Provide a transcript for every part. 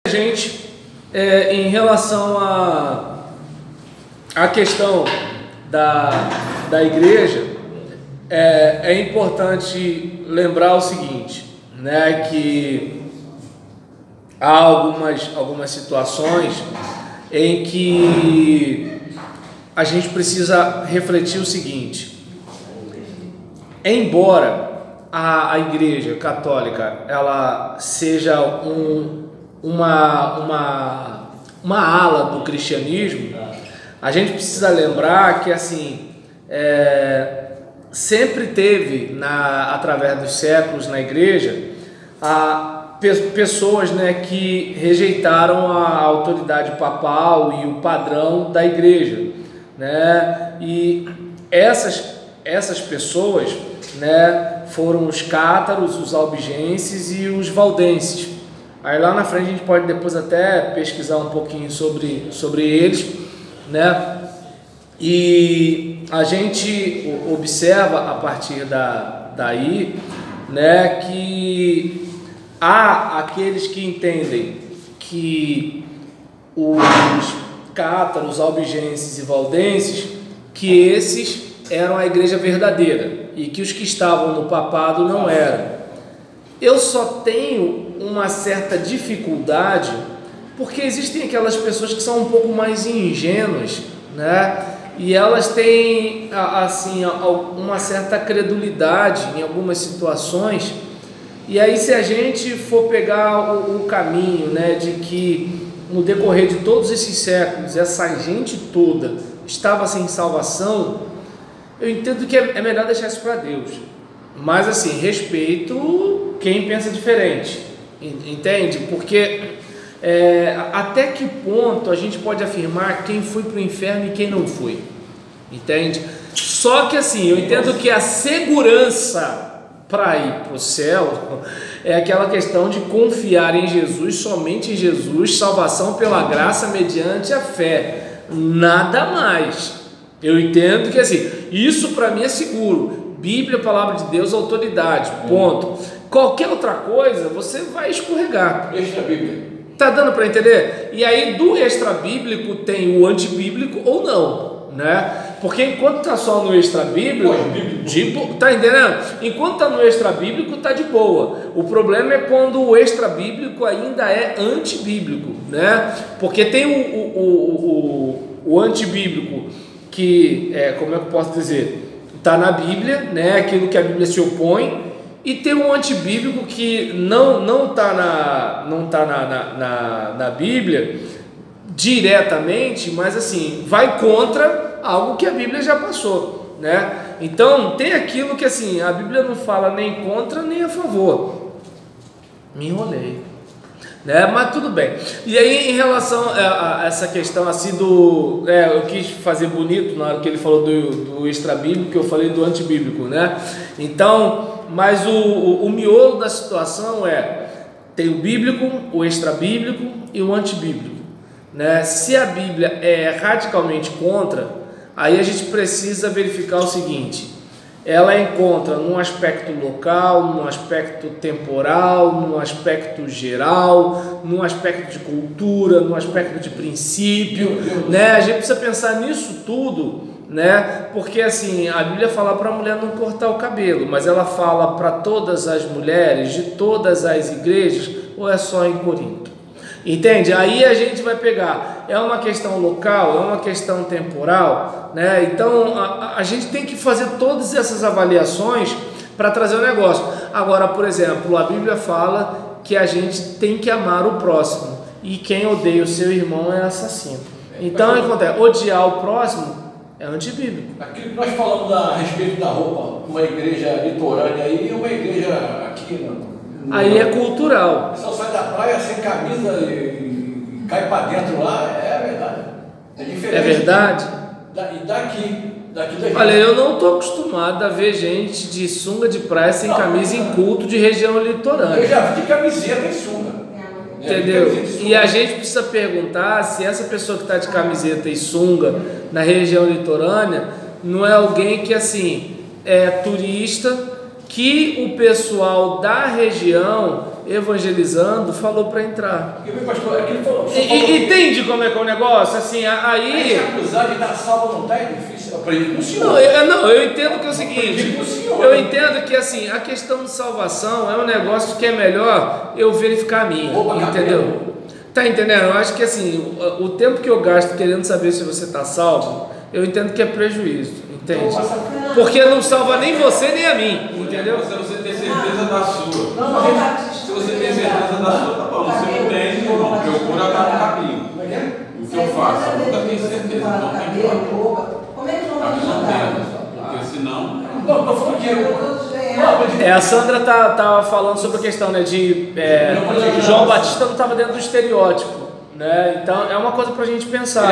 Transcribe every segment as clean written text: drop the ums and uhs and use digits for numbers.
Gente, em relação à questão da igreja, é importante lembrar o seguinte, né, que há algumas situações em que a gente precisa refletir o seguinte: embora a igreja católica ela seja uma ala do cristianismo, a gente precisa lembrar que assim sempre teve através dos séculos na igreja pessoas, né, que rejeitaram a autoridade papal e o padrão da igreja, né? E essas pessoas, né, foram os cátaros, os albigenses e os valdenses. Aí lá na frente a gente pode depois até pesquisar um pouquinho sobre eles, né? E a gente observa a partir daí, né, que há aqueles que entendem que os cátaros, albigenses e valdenses, que esses eram a igreja verdadeira e que os que estavam no papado não eram. Eu só tenho uma certa dificuldade porque existem aquelas pessoas que são um pouco mais ingênuas, né? E elas têm assim uma certa credulidade em algumas situações. E aí, se a gente for pegar o caminho, né, de que no decorrer de todos esses séculos essa gente toda estava sem salvação, eu entendo que é melhor deixar isso para Deus. Mas assim, respeito quem pensa diferente, entende? Porque até que ponto a gente pode afirmar quem foi para o inferno e quem não foi, entende? Só que assim, eu entendo que a segurança para ir para o céu é aquela questão de confiar em Jesus, somente em Jesus, salvação pela graça mediante a fé, nada mais. Eu entendo que assim, isso para mim é seguro. Bíblia, palavra de Deus, autoridade, ponto. Qualquer outra coisa você vai escorregar. Extra Bíblia. Tá dando para entender? E aí do extra bíblico tem o antibíblico ou não, né? Porque enquanto tá só no extra bíblico, tá entendendo? Enquanto tá no extra bíblico tá de boa. O problema é quando o extra bíblico ainda é antibíblico, né? Porque tem o antibíblico que como é que eu posso dizer? Tá na Bíblia, né? Aquilo que a Bíblia se opõe. E tem um antibíblico que não tá na Bíblia diretamente, mas assim, vai contra algo que a Bíblia já passou, né? Então, tem aquilo que assim, a Bíblia não fala nem contra nem a favor. Me enrolei, né? Mas tudo bem. E aí, em relação a essa questão assim eu quis fazer bonito na hora que ele falou do extra-bíblico, que eu falei do antibíblico, né? Então, mas o miolo da situação tem o bíblico, o extra-bíblico e o antibíblico, né? Se a Bíblia é radicalmente contra, aí a gente precisa verificar o seguinte: ela encontra num aspecto local, num aspecto temporal, num aspecto geral, num aspecto de cultura, num aspecto de princípio, né? A gente precisa pensar nisso tudo, né? Porque assim, a Bíblia fala para a mulher não cortar o cabelo, mas ela fala para todas as mulheres de todas as igrejas, ou é só em Corinto? Entende? Aí a gente vai pegar, é uma questão local, é uma questão temporal, né? Então a gente tem que fazer todas essas avaliações para trazer o negócio. Agora, por exemplo, a Bíblia fala que a gente tem que amar o próximo, e quem odeia o seu irmão é assassino. Então acontece, odiar o próximo é antibíblico. Aquilo que nós falamos a respeito da roupa, uma igreja litorânea aí e uma igreja aqui aí é cultural. O pessoal sai da praia sem camisa e cai para dentro lá, é verdade. É diferente. É verdade? E daqui da gente. Olha, eu não estou acostumado a ver gente de sunga de praia sem camisa em culto de região litorânea. Eu já vi de camiseta em sunga. Entendeu? E a gente precisa perguntar se essa pessoa que está de camiseta e sunga na região litorânea não é alguém que assim é turista, que o pessoal da região evangelizando, falou para entrar. E, pastor, aquilo falou, Entende como é que é o negócio? Assim, aí... Se acusar de estar salvo não está, é difícil. Eu aprendi com o senhor. Não, eu entendo que é o seguinte, eu entendo que assim, a questão de salvação é um negócio que é melhor eu verificar a minha, entendeu? Tá entendendo? Eu acho que assim, o tempo que eu gasto querendo saber se você está salvo, eu entendo que é prejuízo, entende? Porque não salva nem você nem a mim, entendeu? Se você tem certeza da sua. Se você tem certeza da sua, tá bom. Se não tem, irmão, procura estar no caminho. O que eu faço? Eu nunca tenho certeza, não tem problema. Como é que não vai ajudar? Porque senão. Não, tô falando que a Sandra tá falando sobre a questão, né, de João Batista não estava dentro do estereótipo, né? Então é uma coisa para a gente pensar.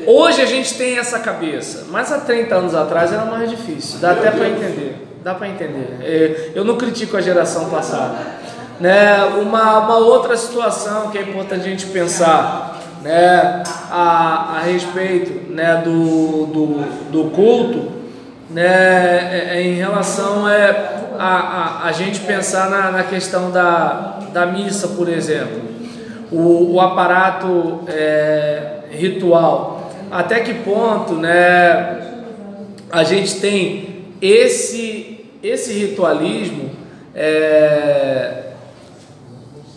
Hoje a gente tem essa cabeça, mas há 30 anos atrás era mais difícil. Dá até para entender. Dá para entender. Eu não critico a geração passada, né? Uma outra situação que é importante a gente pensar, né, a respeito, né, do culto, né, em relação a gente pensar na questão da missa, por exemplo, o aparato ritual, até que ponto, né, a gente tem esse ritualismo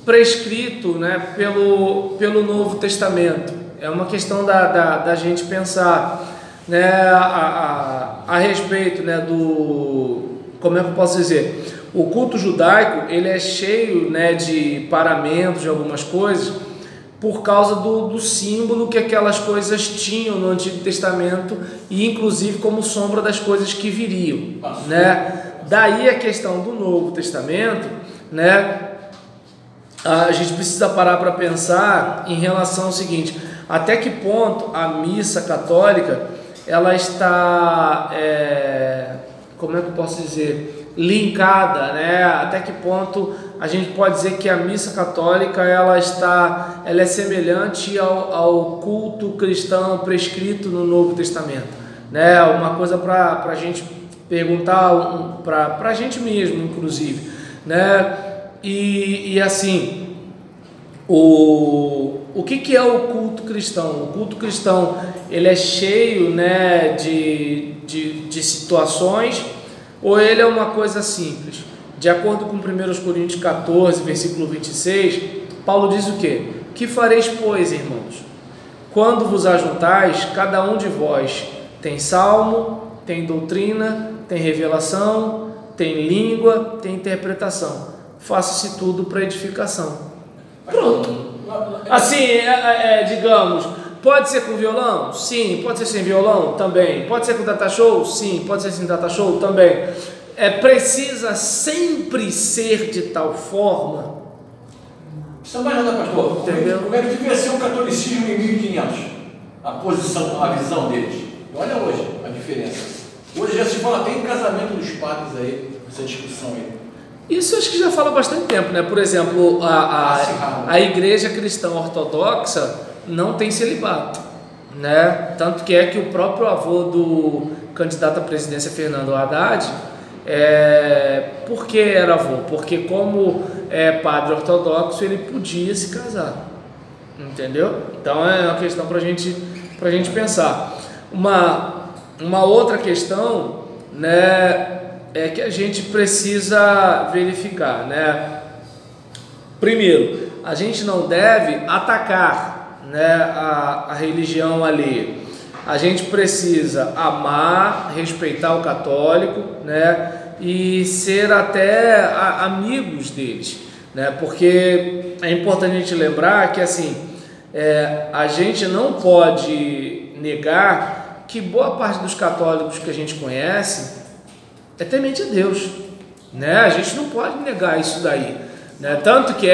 prescrito, né, pelo Novo Testamento. É uma questão da gente pensar, né, a respeito, né, como é que eu posso dizer, o culto judaico ele é cheio, né, de paramentos, de algumas coisas, por causa do símbolo que aquelas coisas tinham no Antigo Testamento e inclusive como sombra das coisas que viriam, né? Daí a questão do Novo Testamento, né? A gente precisa parar para pensar em relação ao seguinte: até que ponto a missa católica ela está, como é que eu posso dizer, linkada, né? Até que ponto a gente pode dizer que a missa católica ela é semelhante ao culto cristão prescrito no Novo Testamento, né? Uma coisa para a gente perguntar para a gente mesmo, inclusive, né? E assim, o que é o culto cristão? O culto cristão ele é cheio, né, de situações, ou ele é uma coisa simples? De acordo com 1 Coríntios 14, versículo 26, Paulo diz o quê? Que fareis, pois, irmãos? Quando vos ajuntais, cada um de vós tem salmo, tem doutrina, tem revelação, tem língua, tem interpretação. Faça-se tudo para edificação. Pronto. Assim, digamos, pode ser com violão? Sim. Pode ser sem violão? Também. Pode ser com data show? Sim. Pode ser sem data show? Também. Precisa sempre ser de tal forma? Isso não vai nada, pastor. Entendeu? Como é que devia ser o catolicismo em 1500? A posição, a visão deles. Olha hoje a diferença. Hoje já se fala até em casamento dos padres aí, essa discussão aí. Isso acho que já fala há bastante tempo, né? Por exemplo, a igreja cristã ortodoxa não tem celibato, né? Tanto que o próprio avô do candidato à presidência, Fernando Haddad, por que era avô? Porque como padre ortodoxo ele podia se casar, entendeu? Então é uma questão para a gente pensar. Uma outra questão, né, é que a gente precisa verificar, né? Primeiro, a gente não deve atacar, né, a religião alheia. A gente precisa amar, respeitar o católico, né, e ser até amigos deles, né? Porque é importante a gente lembrar que assim, a gente não pode negar que boa parte dos católicos que a gente conhece temente a Deus, né? A gente não pode negar isso daí, né? Tanto que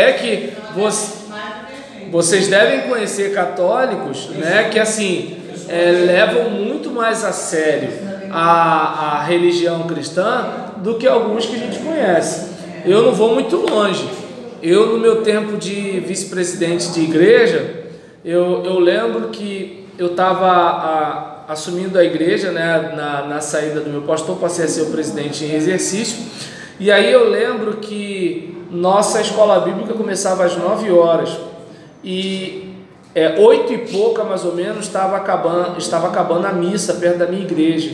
vocês devem conhecer católicos, né, que assim levam muito mais a sério a religião cristã do que alguns que a gente conhece. Eu não vou muito longe. Eu, no meu tempo de vice-presidente de igreja, eu lembro que eu estava assumindo a igreja, né, na saída do meu pastor, passei a ser o presidente em exercício, e aí eu lembro que nossa escola bíblica começava às 9 horas e 8 e pouca mais ou menos estava acabando a missa perto da minha igreja.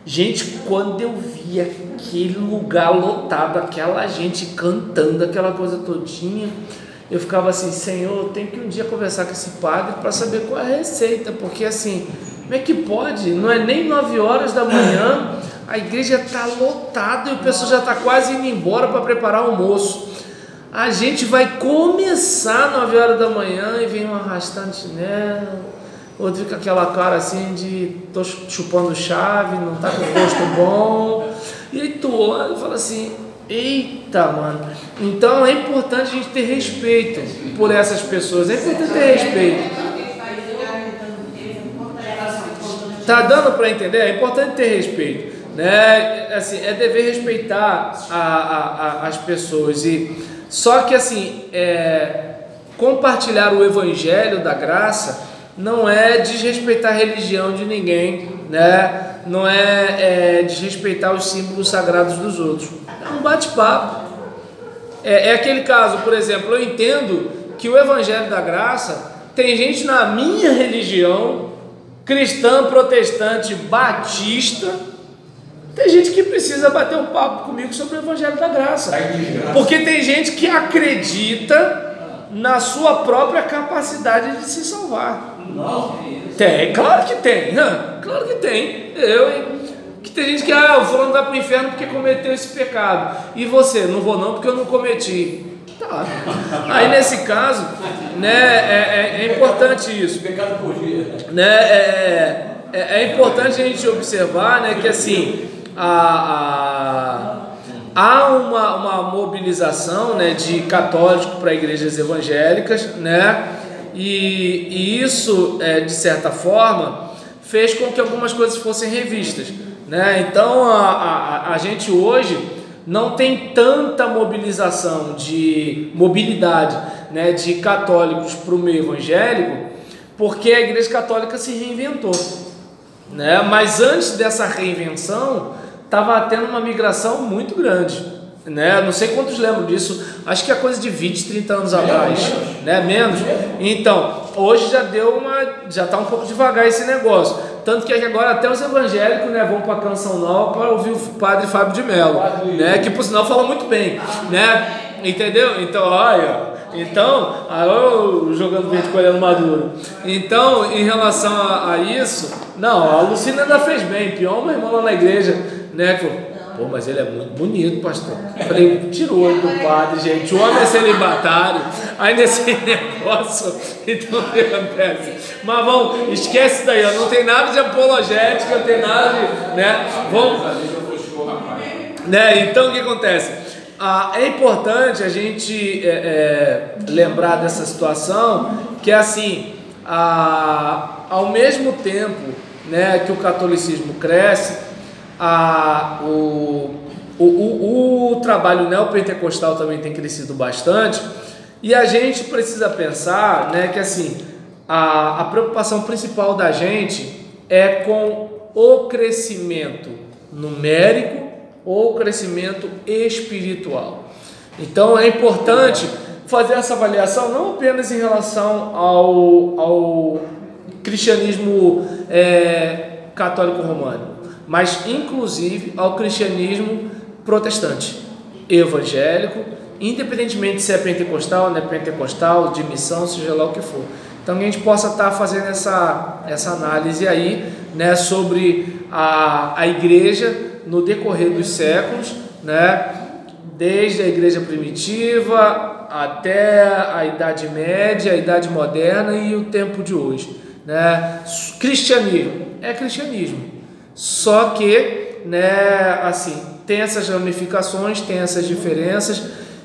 Gente, quando eu vi aquele lugar lotado, aquela gente cantando, aquela coisa todinha, eu ficava assim, Senhor, eu tenho que um dia conversar com esse padre para saber qual é a receita, porque assim, como é que pode? Não é nem 9 horas da manhã, a igreja está lotada e o pessoal já está quase indo embora para preparar o almoço. A gente vai começar 9 horas da manhã e vem um arrastando chinelo, outro fica aquela cara assim de tô chupando chave, não tá com o rosto bom, e aí tu olha e fala assim, eita, mano. Então é importante a gente ter respeito por essas pessoas, é importante ter respeito. Tá dando para entender? É importante ter respeito, né? Assim, é dever respeitar as pessoas, e só que assim, compartilhar o evangelho da graça não é desrespeitar a religião de ninguém, né? Não é desrespeitar os símbolos sagrados dos outros. É um bate-papo. É aquele caso, por exemplo, eu entendo que o evangelho da graça, tem gente na minha religião, cristã, protestante, batista, tem gente que precisa bater um papo comigo sobre o evangelho da graça, porque tem gente que acredita na sua própria capacidade de se salvar. Não. Tem, claro que tem, claro que tem. Que tem gente que o fulano vai para o inferno porque cometeu esse pecado, e você? Não vou não porque eu não cometi. Tá. Aí nesse caso, né, é importante isso. Pecado por dia. Né, é importante a gente observar, né, que assim há uma mobilização, né, de católicos para igrejas evangélicas, né, e isso de certa forma fez com que algumas coisas fossem revistas, né? Então a gente hoje não tem tanta mobilidade, né, de católicos para o meio evangélico, porque a igreja católica se reinventou, né? Mas antes dessa reinvenção estava tendo uma migração muito grande, né? Não sei quantos lembram disso, acho que é coisa de 20, 30 anos atrás, né? Menos. Então, hoje já está um pouco devagar esse negócio, tanto que agora até os evangélicos, né, vão para a Canção Nova para ouvir o padre Fábio de Mello, né, que por sinal fala muito bem, né? Entendeu? Então, olha, eu jogando verde colhendo maduro. Então, em relação a isso, não, a Lucina ainda fez bem, pior uma irmã lá na igreja, né, que pô, mas ele é muito bonito, pastor. Eu falei, tira o olho do padre, gente. O homem é celibatário. Aí nesse negócio, então o que acontece? Mas vamos, esquece isso daí, ó. Não tem nada de apologética, não tem nada de. Né? Vamos. Né? Então o que acontece? É importante a gente lembrar dessa situação, que é assim, ao mesmo tempo, né, que o catolicismo cresce, o trabalho neopentecostal também tem crescido bastante, e a gente precisa pensar, né, que assim, a preocupação principal da gente é com o crescimento numérico ou o crescimento espiritual. Então é importante fazer essa avaliação não apenas em relação ao cristianismo católico romano, mas inclusive ao cristianismo protestante, evangélico, independentemente se é pentecostal, não é pentecostal, de missão, seja lá o que for. Então a gente possa estar fazendo essa análise aí, né, sobre a igreja no decorrer dos séculos, né, desde a igreja primitiva até a Idade Média, a Idade Moderna e o tempo de hoje, né? Cristianismo é cristianismo, só que, né, assim, tem essas ramificações, tem essas diferenças.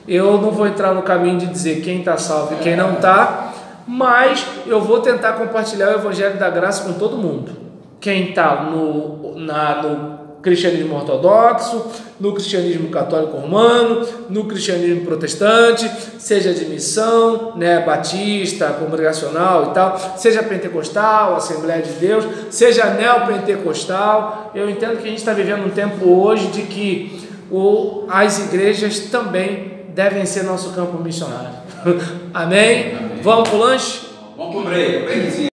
Eu não vou entrar no caminho de dizer quem está salvo e quem não está, mas eu vou tentar compartilhar o evangelho da graça com todo mundo. Quem está no cristianismo ortodoxo, no cristianismo católico romano, no cristianismo protestante, seja de missão, né, batista, congregacional e tal, seja pentecostal, Assembleia de Deus, seja neopentecostal. Eu entendo que a gente está vivendo um tempo hoje de que as igrejas também devem ser nosso campo missionário. Amém? Vamos pro lanche? Vamos pro break.